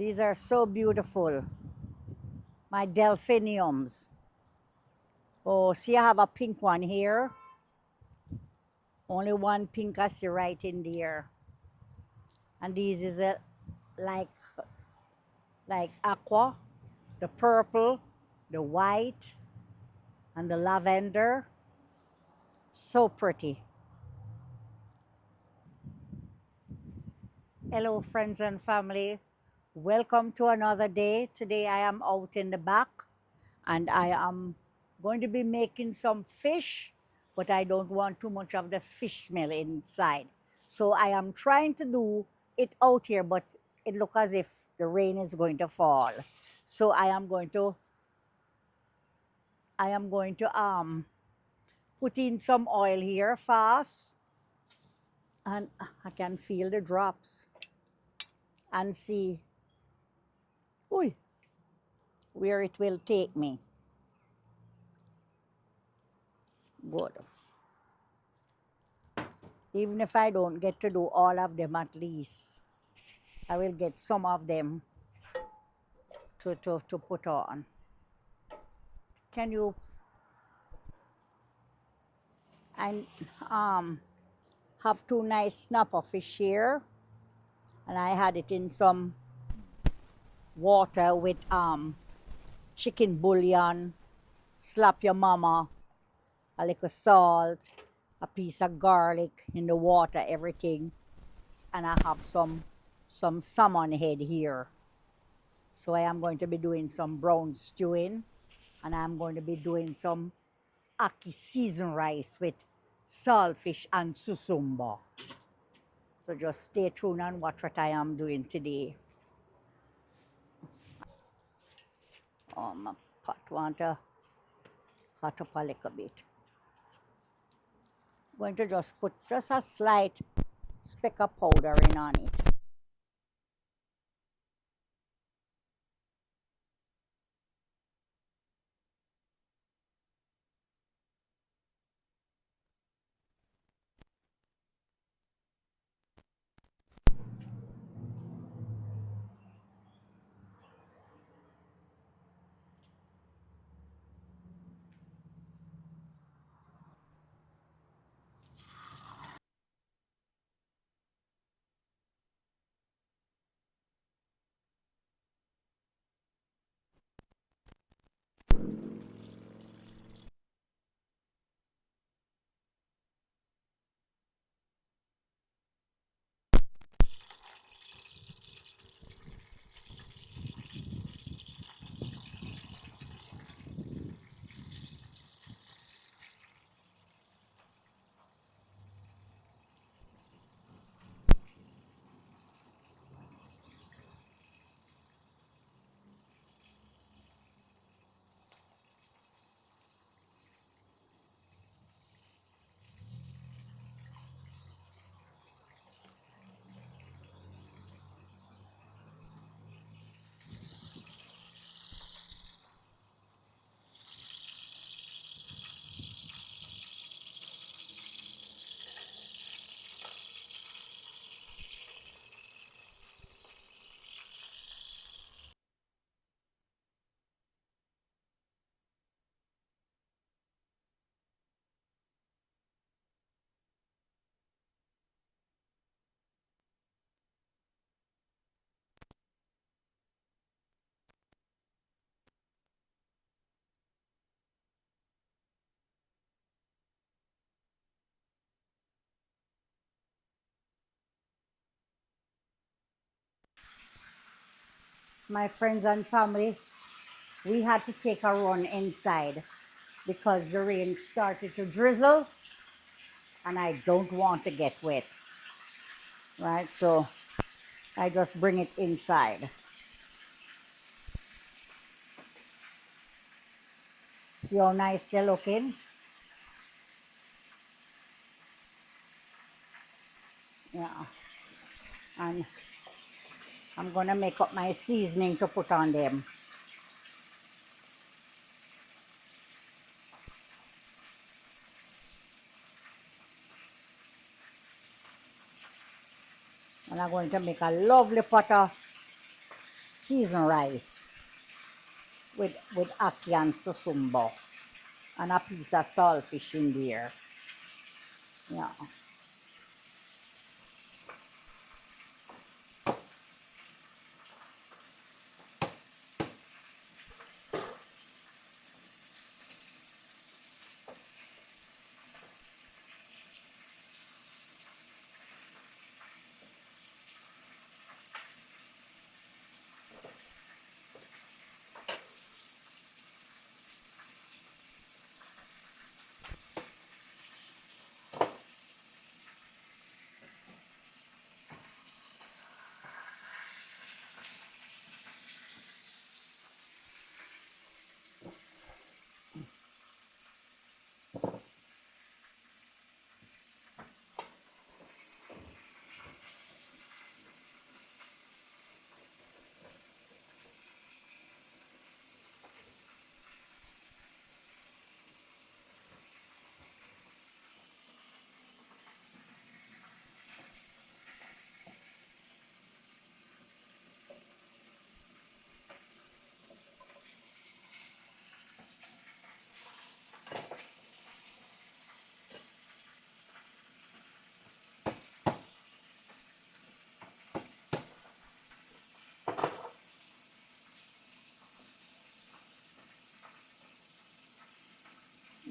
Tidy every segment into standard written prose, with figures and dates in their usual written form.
These are so beautiful. My delphiniums. Oh, see, I have a pink one here. Only one pink I see right in there. And these is like like aqua, the purple, the white, and the lavender. So pretty. Hello, friends and family. Welcome to another day. Today I am out in the back and I am going to be making some fish, but I don't want too much of the fish smell inside. So I am trying to do it out here, but it looks as if the rain is going to fall. So I am going to put in some oil here fast, and I can feel the drops and see oy, where it will take me. Good. Even if I don't get to do all of them, at least I will get some of them to put on. Can you and have two nice snapper fish here, and I had it in some water with chicken bouillon, slap your mama, a little salt, a piece of garlic in the water, everything, and I have some salmon head here. So I am going to be doing some brown stewing, and I'm going to be doing some aki seasoned rice with saltfish and susumba. So just stay tuned and watch what I am doing today. Oh, my pot want to hot up a little bit. Going to just put just a slight speck of powder in on it. My friends and family, we had to take a run inside because the rain started to drizzle and I don't want to get wet. Right? So I just bring it inside. See how nice they're looking? Yeah. And I'm gonna make up my seasoning to put on them. And I'm going to make a lovely pot of seasoned rice with ackee and susumbo and a piece of saltfish in there. Yeah.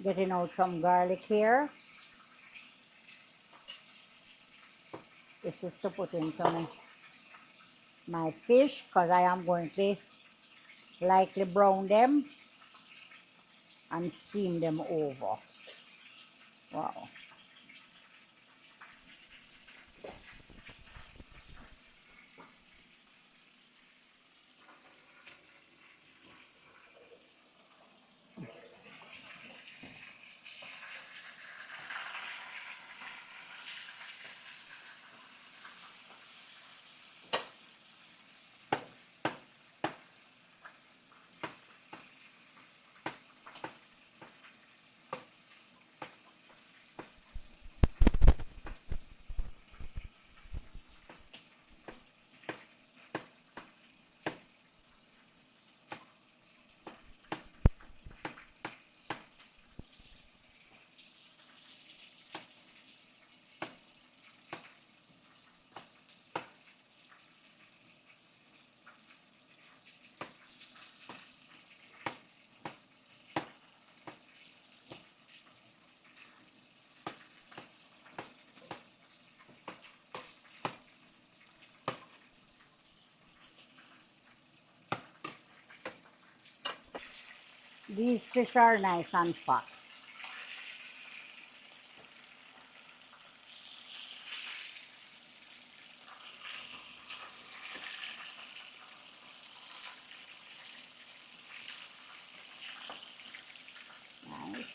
Getting out some garlic here. This is to put into my fish because I am going to lightly brown them and seam them over. Wow. These fish are nice and fat. Nice.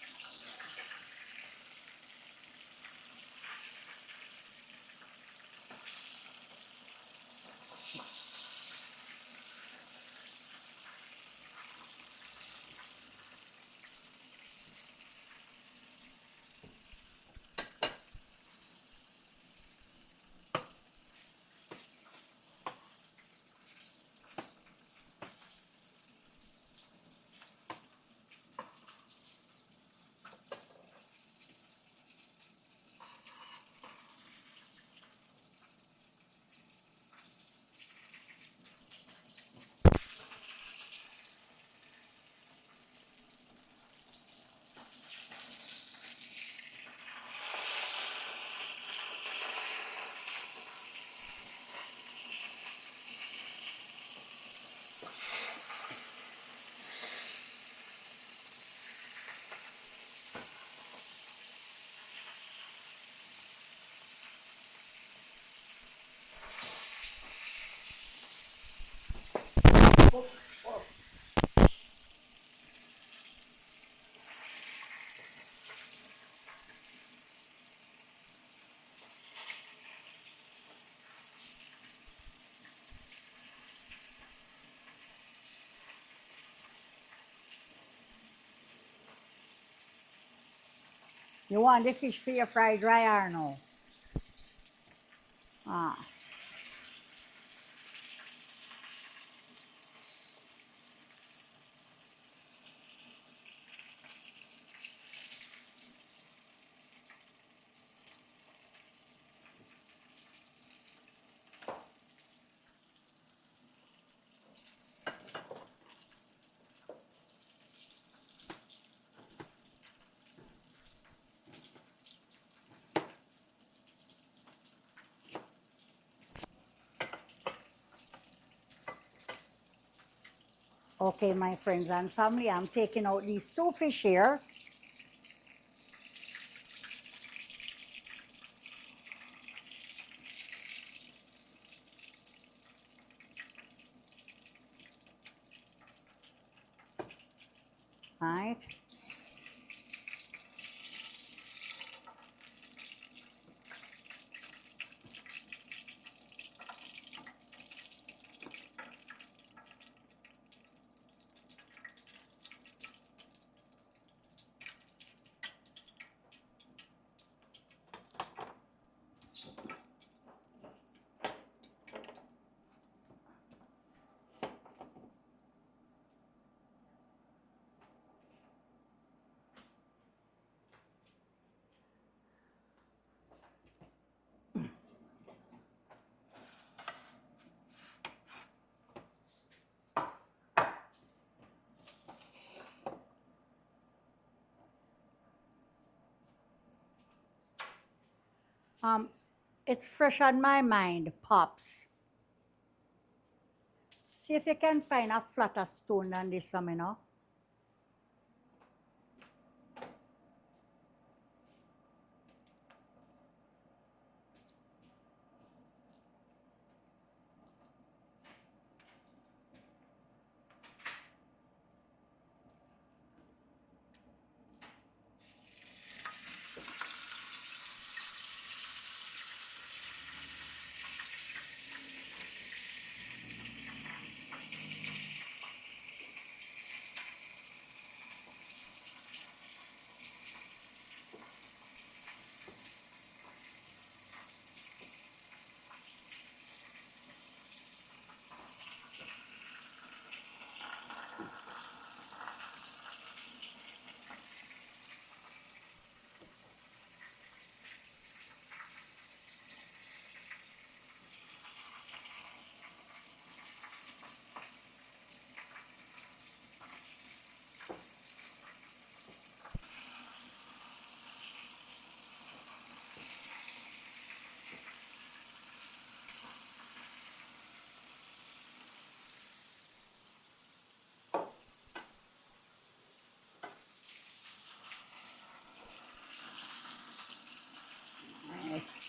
You want the fish for your fried dry or no? Ah. Okay, my friends and family, I'm taking out these two fish here. Right? Um, it's fresh on my mind, Pops. See if you can find a flatter stone than this, you know. Nice.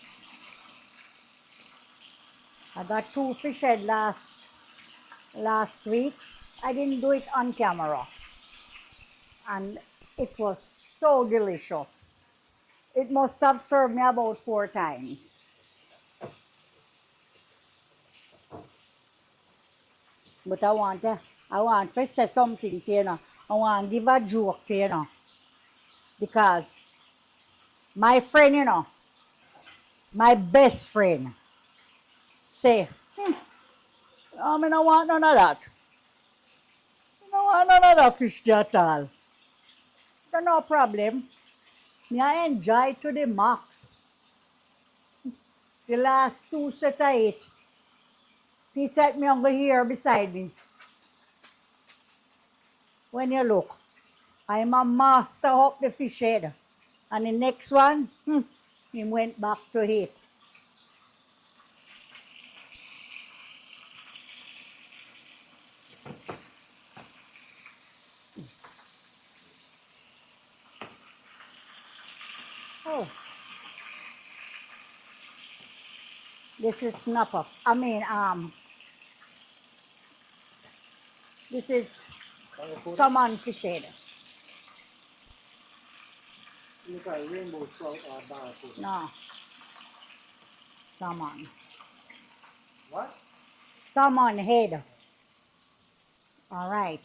I got two fish head last week. I didn't do it on camera, and it was so delicious. It must have served me about 4 times. But I want to say something to you know. I want to give a joke to you know, because my friend, you know, my best friend, say, I don't want none of that. I don't want none of that fish at all. So no problem. Me I enjoy to the max. The last two set I ate, he set me over here beside me. When you look, I'm a master of the fish head. And the next one, he went back to it. Oh, this is snapper. This is salmon fish head. Look like rainbow trout or barracuda. No, salmon. What? Salmon head. All right.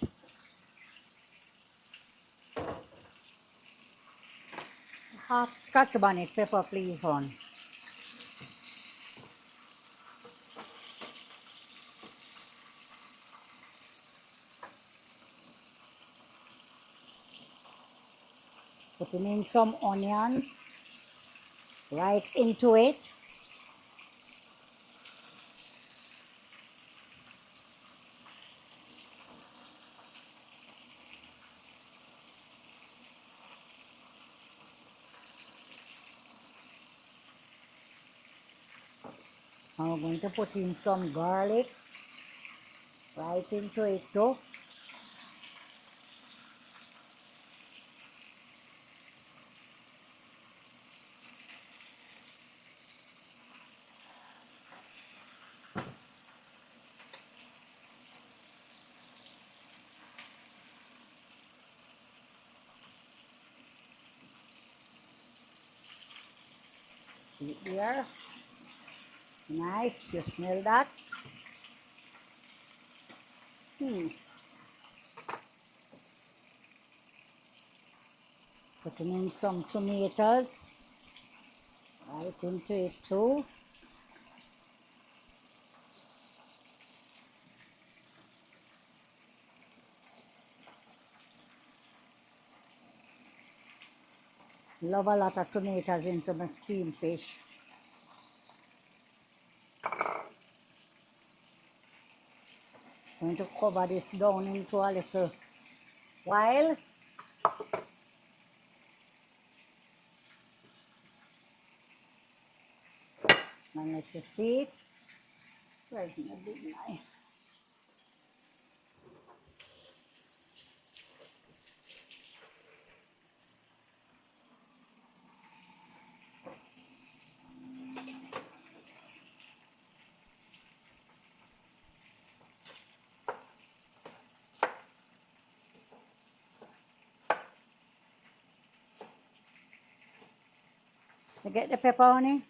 Half scotch bonnet pepper, please, hon. Putting in some onions right into it. I'm going to put in some garlic right into it too. See it there? Nice. You smell that? Hmm. Putting in some tomatoes right into it too. Love a lot of tomatoes into my steamed fish. Going to cover this down into a little while. And let you see it. Where's my big knife? You get the pepperoni?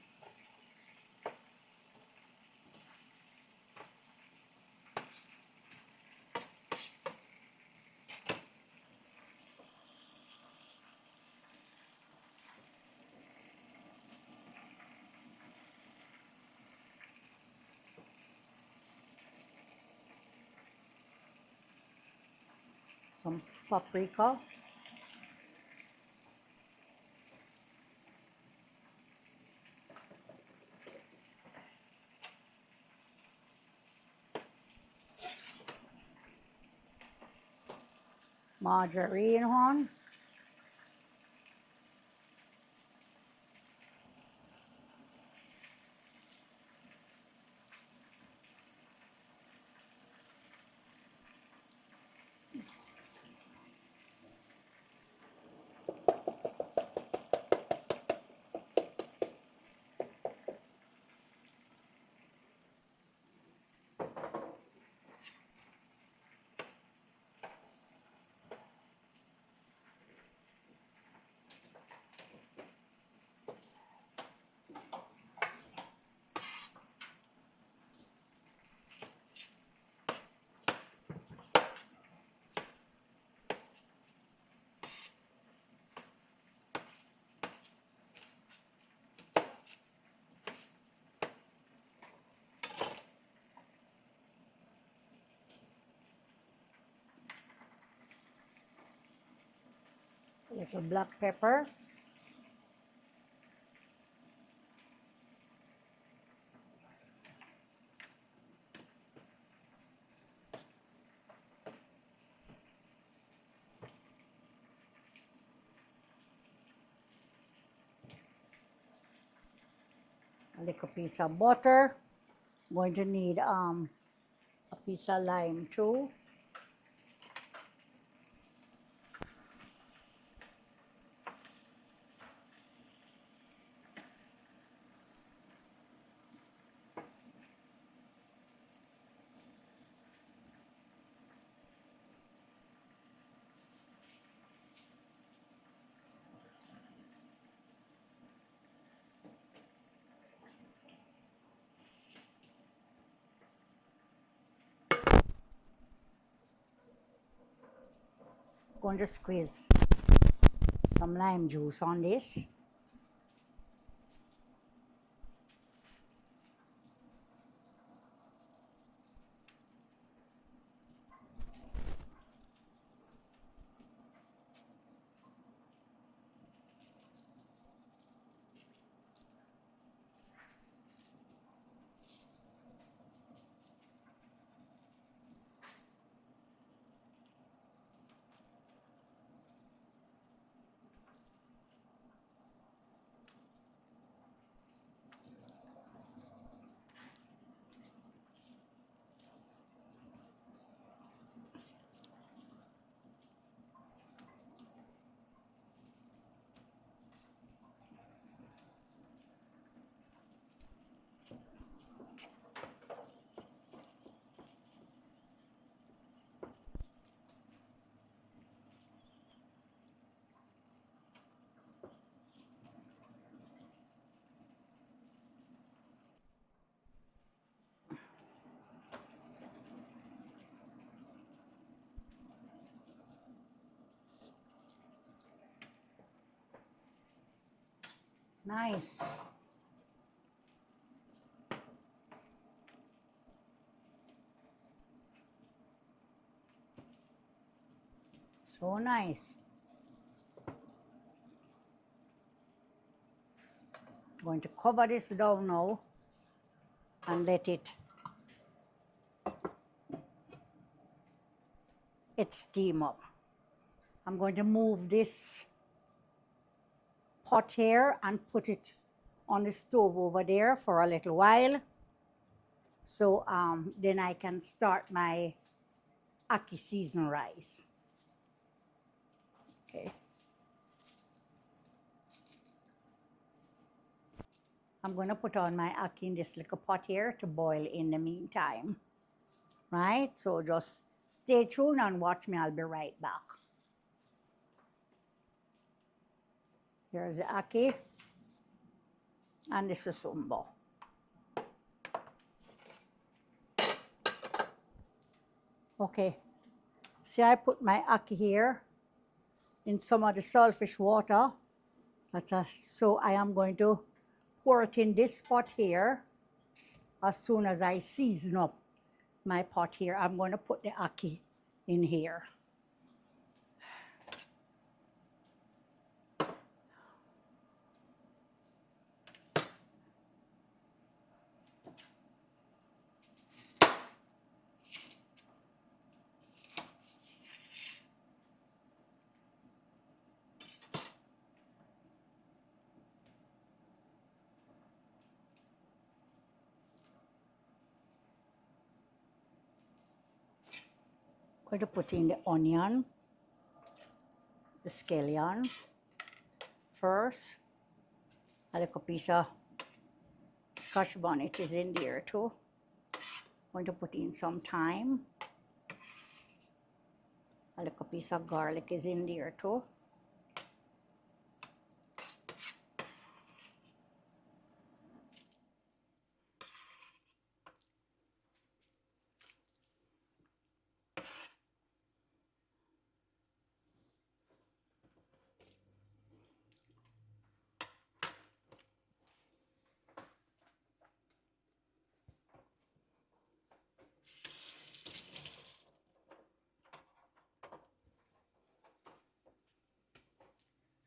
Some paprika. Margarine one. A little black pepper. A little piece of butter. Going to need a piece of lime too. Going to squeeze some lime juice on this. Nice. So nice. Going to cover this down now and let it steam up. I'm going to move this pot here and put it on the stove over there for a little while. So then I can start my ackee seasoned rice. Okay. I'm going to put on my ackee in this little pot here to boil in the meantime. Right? So just stay tuned and watch me. I'll be right back. Here's the ackee and the susumbo. Okay. See, I put my ackee here in some of the saltfish water. So I am going to pour it in this pot here. As soon as I season up my pot here, I'm going to put the ackee in here. Going to put in the onion, the scallion first. A little piece of scotch bonnet is in there too. Going to put in some thyme. A little piece of garlic is in there too.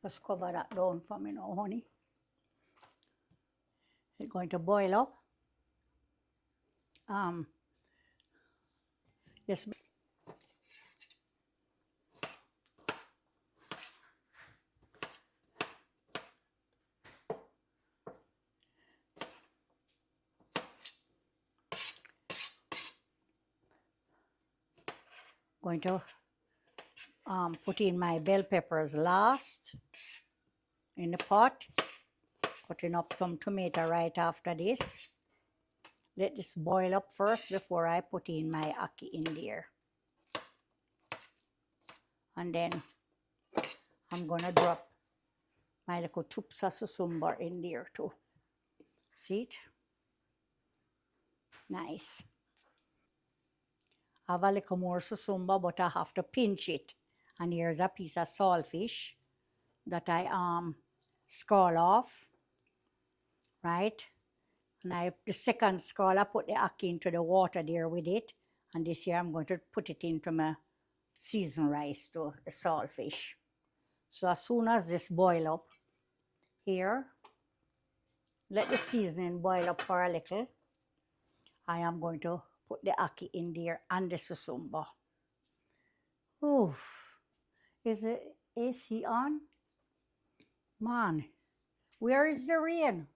Just cover that down for me now, honey. It's going to boil up. Yes. Going to put in my bell peppers last in the pot. Cutting up some tomato right after this. Let this boil up first before I put in my ackee in there. And then I'm gonna drop my little tubes of susumber in there too. See it? Nice. I have a little more susumber, but I have to pinch it. And here's a piece of saltfish that I scald off, right? And the second scald, I put the ackee into the water there with it. And this here I'm going to put it into my seasoned rice to the saltfish. So as soon as this boil up here, let the seasoning boil up for a little. I am going to put the ackee in there and the susumber. Oh, is the AC on? Man, where is the rain?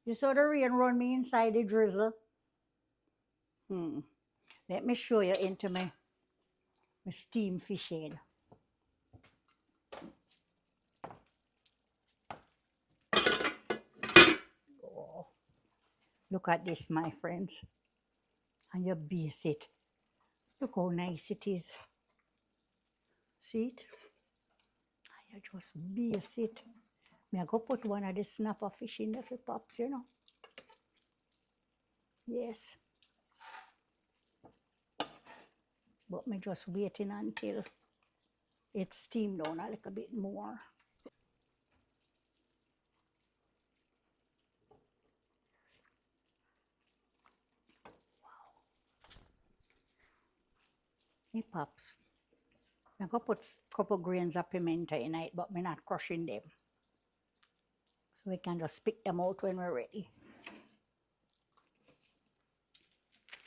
You saw the rain run me inside the drizzle. Let me show you into my steam fish head. Oh, look at this, my friends. And you baste it. Look how nice it is. See it? And you just baste it. I go put one of the snapper fish in there for pops, you know. Yes. But me just waiting until it's steamed down a little bit more. Hey, Pops. I'm going to put a couple grains of pimento in it, but we're not crushing them. So we can just pick them out when we're ready.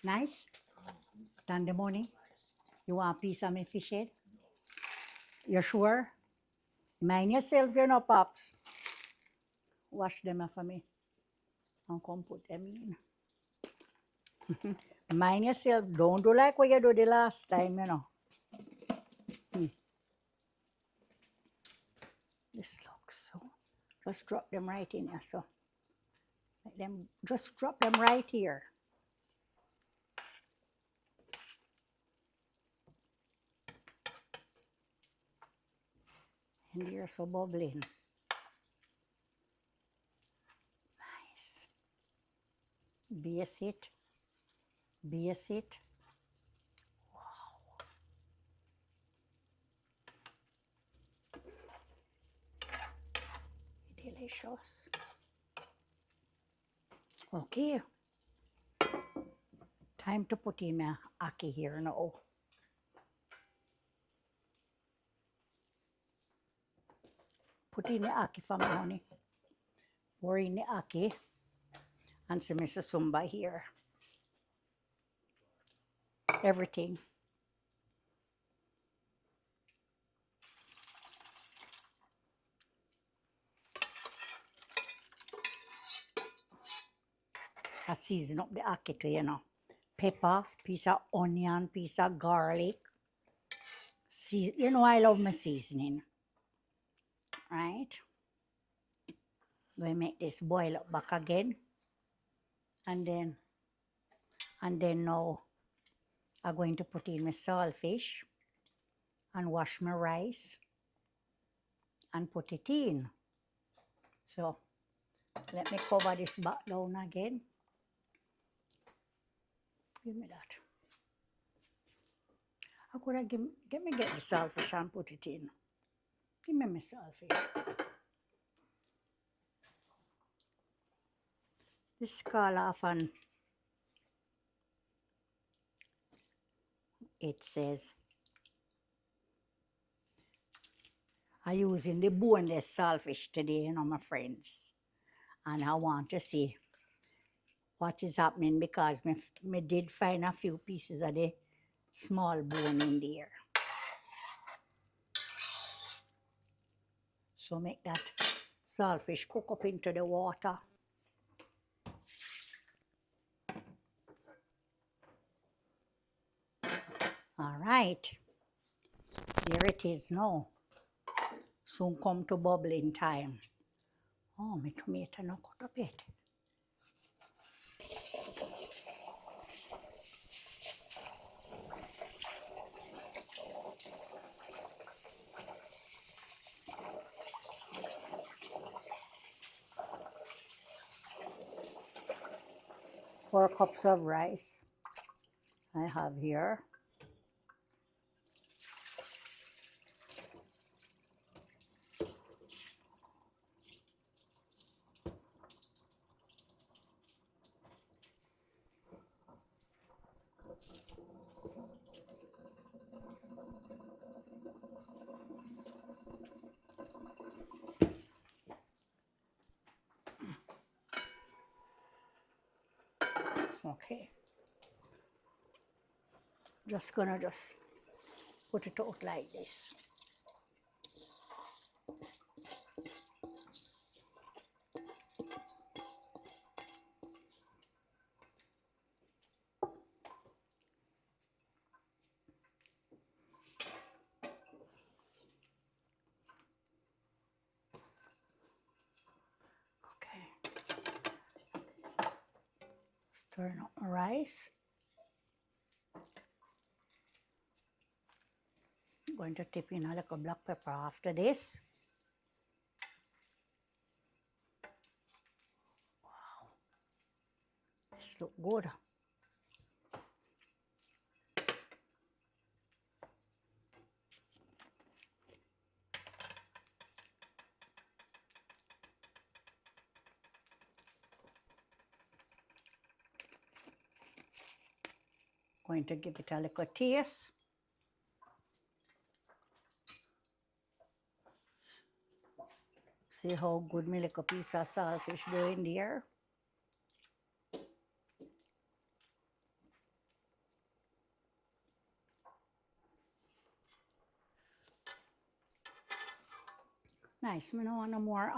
Nice? Tandemoni? You want a piece of my fish head? You sure? Mind yourself, you know, Pops. Wash them up for me. And come put them in. Mind yourself. Don't do like what you did the last time, you know. This looks so. Just drop them right in here, so. Let them, just drop them right here. And they're so bubbling. Nice. Baste it. Baste it. Wow. Delicious. Okay. Time to put in my ackee here now. Put in the ackee for me, honey. Pour in the ackee. And some Mrs. Sumba here. Everything. I season up the ackee too, you know. Pepper, piece of onion, piece of garlic. You know I love my seasoning. Right? We make this boil up back again. And then now I'm going to put in my saltfish and wash my rice and put it in. So let me cover this back down again. Give me that. How could I get the saltfish and put it in? Give me my saltfish. This call off and it says I'm using the boneless saltfish today, you know, my friends. And I want to see what is happening because me did find a few pieces of the small bone in there. So make that saltfish cook up into the water. All right, here it is now. Soon come to bubbling time. Oh, my tomato not cut up yet. Four cups of rice I have here. Okay. Just gonna put it out like this. Okay. Stir up my rice. I'm going to tip in a little black pepper after this. Wow. This looks good. Going to give it a little taste. See how good my little piece of saltfish doing there? Nice. I don't want no more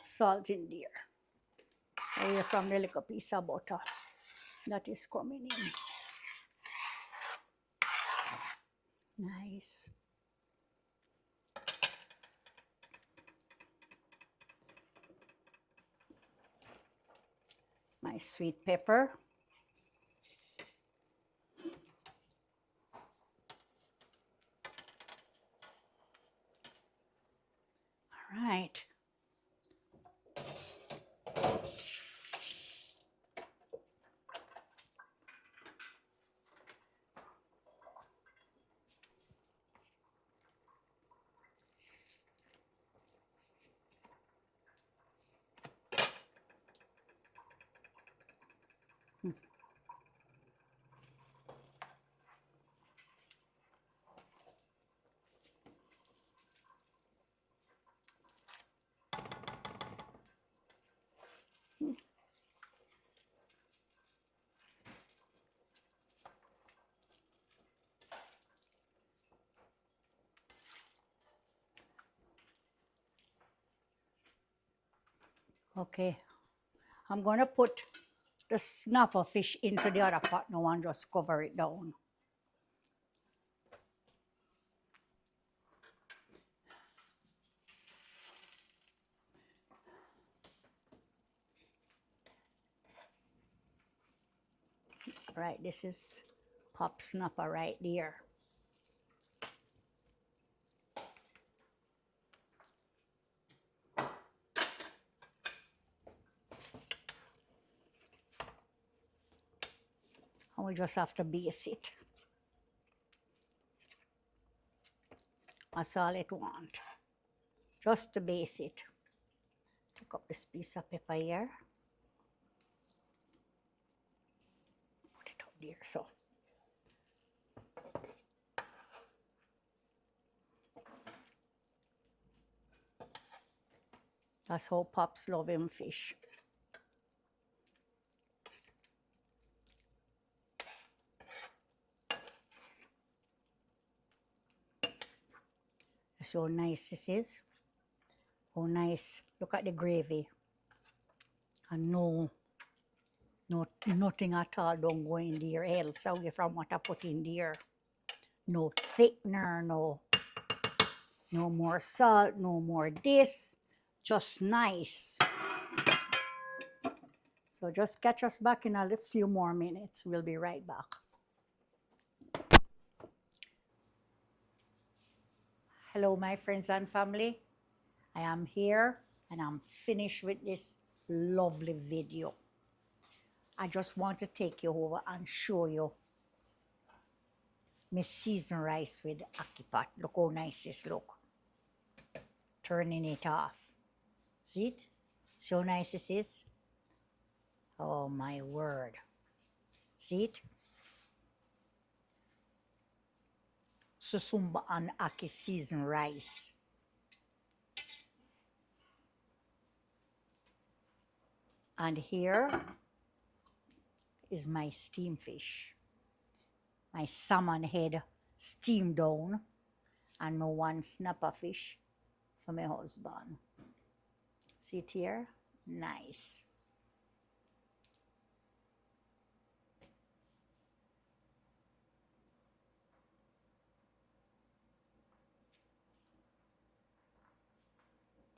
salt in there. Away from the little piece of butter that is coming in. Nice. My sweet pepper. All right. Okay. I'm going to put the snapper fish into the other pot now and just cover it down. Right, this is pop snapper right there. And we just have to base it. That's all it want. Just to base it. Take up this piece of pepper here. Put it up there, so. That's how Pops love him fish. See how nice this is? How nice. Look at the gravy. And nothing at all don't go in there else away from what I put in there. No thickener, no more salt, no more this. Just nice. So just catch us back in a few more minutes. We'll be right back. Hello, my friends and family. I am here and I'm finished with this lovely video. I just want to take you over and show you my seasoned rice with ackee pot. Look how nice this look. Turning it off. See it? See how nice this is? Oh my word. See it? Susumba and ackee seasoned rice. And here is my steamed fish. My salmon head steamed down, and my one snapper fish for my husband. See it here? Nice.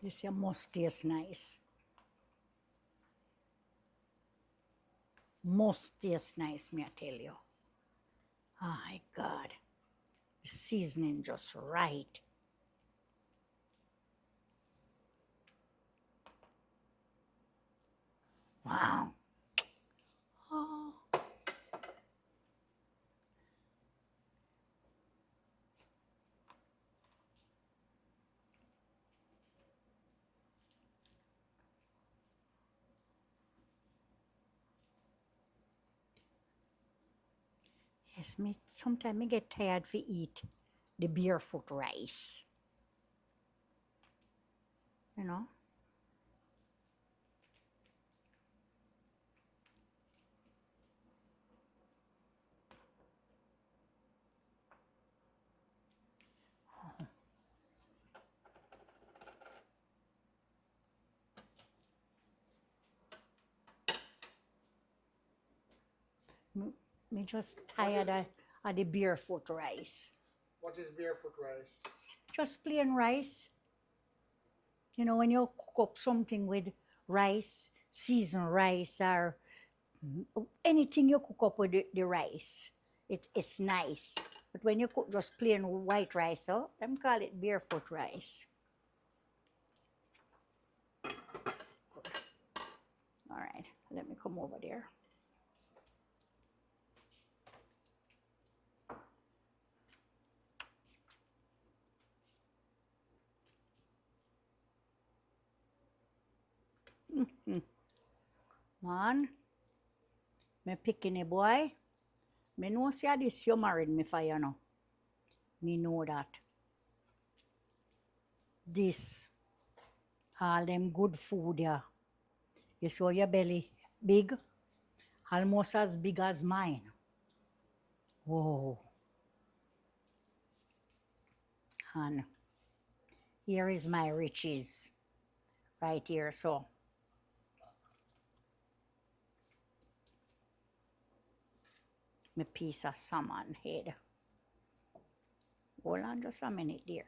This here must taste nice. Must taste nice, me I tell you. Oh my God. The seasoning just right. Wow. Oh. Yes, sometimes me get tired to eat the barefoot rice. you know. Me just tired of the barefoot rice. What is barefoot rice? Just plain rice. You know, when you cook up something with rice, seasoned rice, or anything you cook up with the rice, it's nice. But when you cook just plain white rice, oh, them call it barefoot rice. All right, let me come over there. Man, me picking a boy. Me know say this you married me for, you know. Me know that. This, all them good food, yeah. You saw your belly big, almost as big as mine. Whoa. And here is my riches. Right here, so. My piece of salmon head. Hold on just a minute there.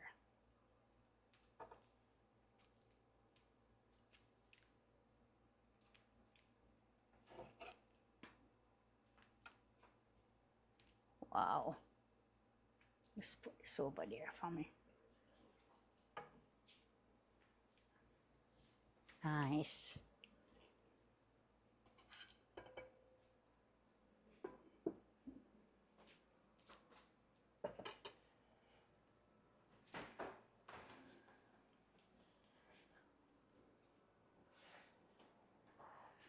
Wow. Let's put this over there for me. Nice.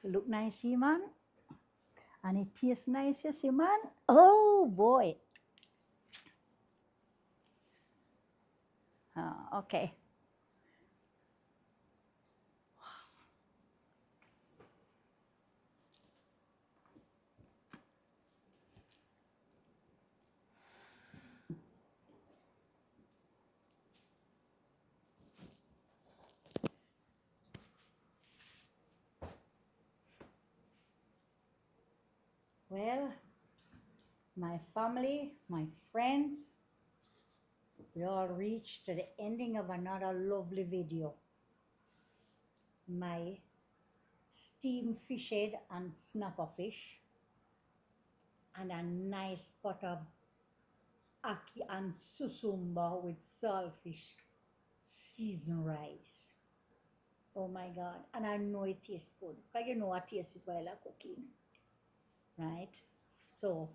Look nice, you man. And it tastes nice, you see, man. Oh boy. Okay. Well, my family, my friends, we all reached to the ending of another lovely video. My steamed fish head and snapper fish, and a nice pot of aki and susumba with saltfish seasoned rice. Oh my God. And I know it tastes good. Because you know I taste it while I'm cooking. Right? So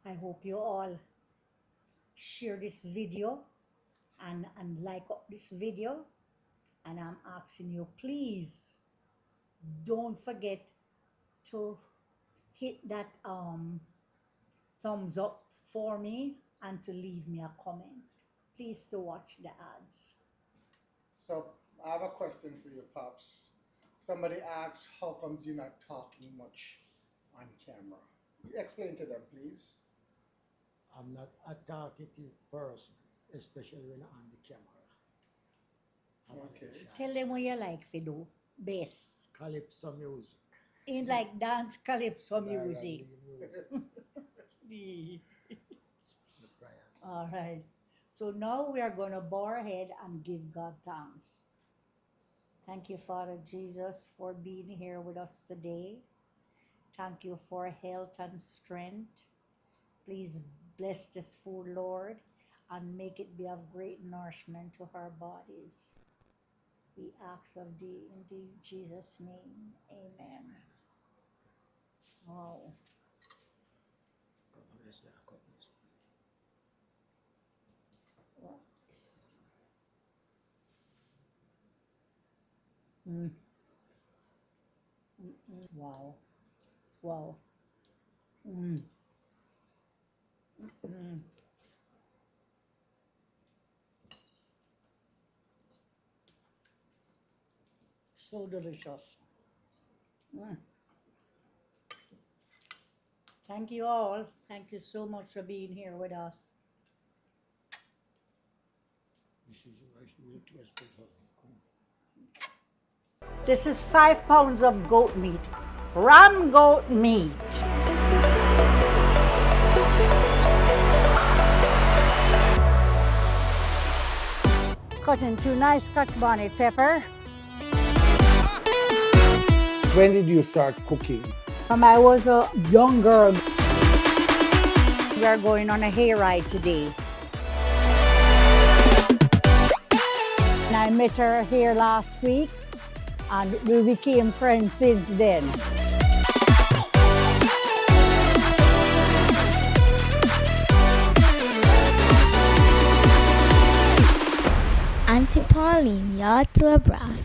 I hope you all share this video and like up this video. And I'm asking you, please don't forget to hit that thumbs up for me and to leave me a comment. Please to watch the ads. So I have a question for you, Pops. Somebody asks, how come you're not talking much on camera? Explain to them, please. I'm not a talkative person, especially when on the camera. I'm a Okay. little shy. Tell them what you like to do best. Calypso music. In like dance calypso violin music. music, the prayers. All right. So now we are going to bow our head and give God thanks. Thank you, Father Jesus, for being here with us today. Thank you for health and strength. Please bless this food, Lord, and make it be of great nourishment to our bodies. We ask of thee in Jesus' name. Amen. Wow. Come on, let's not cut this Mm. Wow. Wow. Mm. Mm. So delicious. Mm. Thank you all. Thank you so much for being here with us. This is rice really tastes good. This is 5 pounds of goat meat, ram goat meat. Cut into nice cut bonnet pepper. When did you start cooking? I was a young girl. We are going on a hayride today. And I met her here last week, and we became friends since then. Auntie Pauline, you're to a brass.